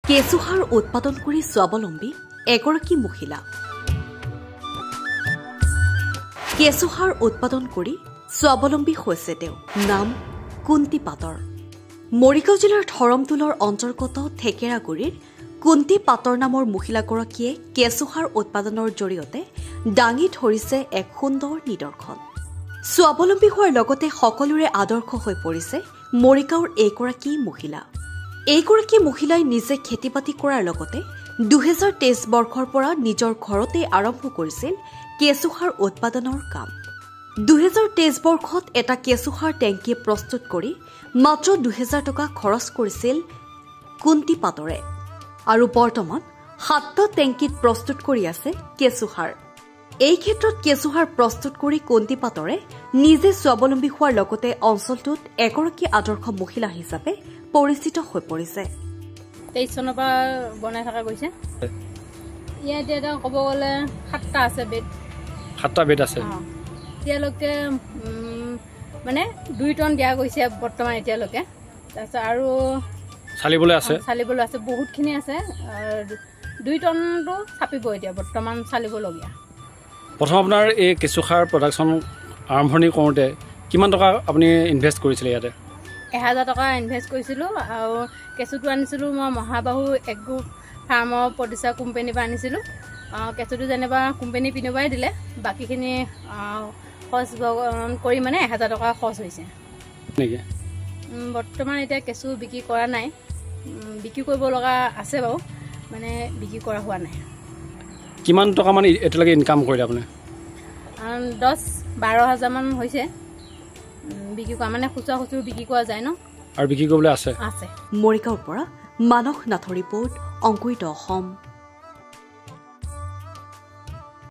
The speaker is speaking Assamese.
কেঁচুসাৰ উৎপাদন কৰি স্বাৱলম্বী এগৰাকী মহিলা। কেঁচুসাৰ উৎপাদন কৰি স্বাৱলম্বী হৈছে তেওঁ। নাম কুন্তি পাটৰ। মৰিগাঁও জিলাৰ ধৰমটোলৰ অন্তৰ্গত থেকেৰাগুৰিৰ কুন্তি পাটৰ নামৰ মহিলাগৰাকীয়ে কেঁচুসাৰ উৎপাদনৰ জৰিয়তে দাঙি ধৰিছে এক সুন্দৰ নিদৰ্শন। স্বাৱলম্বী হোৱাৰ লগতে সকলোৰে আদৰ্শ হৈ পৰিছে মৰিগাঁৱৰ এইগৰাকী মহিলা। এইগৰাকী মহিলাই নিজে খেতি বাতি কৰাৰ লগতে 2023 বৰ্ষৰ পৰা নিজৰ ঘৰতে আৰম্ভ কৰিছিল কেঁচুসাৰ উৎপাদনৰ কাম। 2023 বৰ্ষত এটা কেঁচুসাৰ টেংকি প্ৰস্তুত কৰি মাত্ৰ 2000 টকা খৰচ কৰিছিল কুন্তি পাটৰে আৰু বৰ্তমান 7টা টেংকিত প্ৰস্তুত কৰি আছে কেঁচুসাৰ। এই ক্ষেত্ৰত কেঁচুসাৰ প্ৰস্তুত কৰি কুন্তি পাটৰে নিজে স্বাৱলম্বী হোৱাৰ লগতে অঞ্চলটোত এগৰাকী আদৰ্শ মহিলা হিচাপে পৰিচিত হৈ পৰিছে। 23 চনৰ পৰা বনাই থকা গৈছে। ইয়াত এটা ক'ব গ'লে 7টা আছে বেড। 7টা বেড আছে। এতিয়ালৈকে মানে 2 টন দিয়া গৈছে বৰ্তমান এতিয়ালৈকে। তাৰপিছত আৰু চালিবলৈ আছে বহুতখিনি আছে। 2 টনটো চাপিব এতিয়া বৰ্তমান চালিবলগীয়া। প্ৰথম আপোনাৰ এই কেঁচুসাৰ প্ৰডাকশ্যন আৰম্ভণি কৰোঁতে কিমান টকা আপুনি ইনভেষ্ট কৰিছিলে ইয়াতে? 1000 টকা ইনভেষ্ট কৰিছিলোঁ আৰু কেঁচুটো আনিছিলোঁ মই মহাবাহু এগ্ৰো ফাৰ্মৰ প্ৰতিষ্ঠা কোম্পানীৰ পৰা আনিছিলোঁ। কেঁচুটো যেনিবা কোম্পানী পিনৰ পৰাই দিলে, বাকীখিনি খৰচ কৰি মানে 1000 টকা খৰচ হৈছে নেকি। বৰ্তমান এতিয়া কেঁচু বিক্ৰী কৰা নাই, বিক্ৰী কৰিব লগা আছে বাৰু, মানে বিক্ৰী কৰা হোৱা নাই। কিমান টকা মানে এতিয়ালৈকে ইনকাম কৰিলে আপুনি? 10-12 হাজাৰ মান হৈছে বিক্ৰী কৰা, মানে খুচুৰা বিক্ৰী কৰা যায় ন, আৰু বিক্ৰী কৰিবলৈ আছে। মৰিগাঁৱৰ পৰা মানস নাথৰ ৰিপৰ্ট, অংকুৰিত অসম।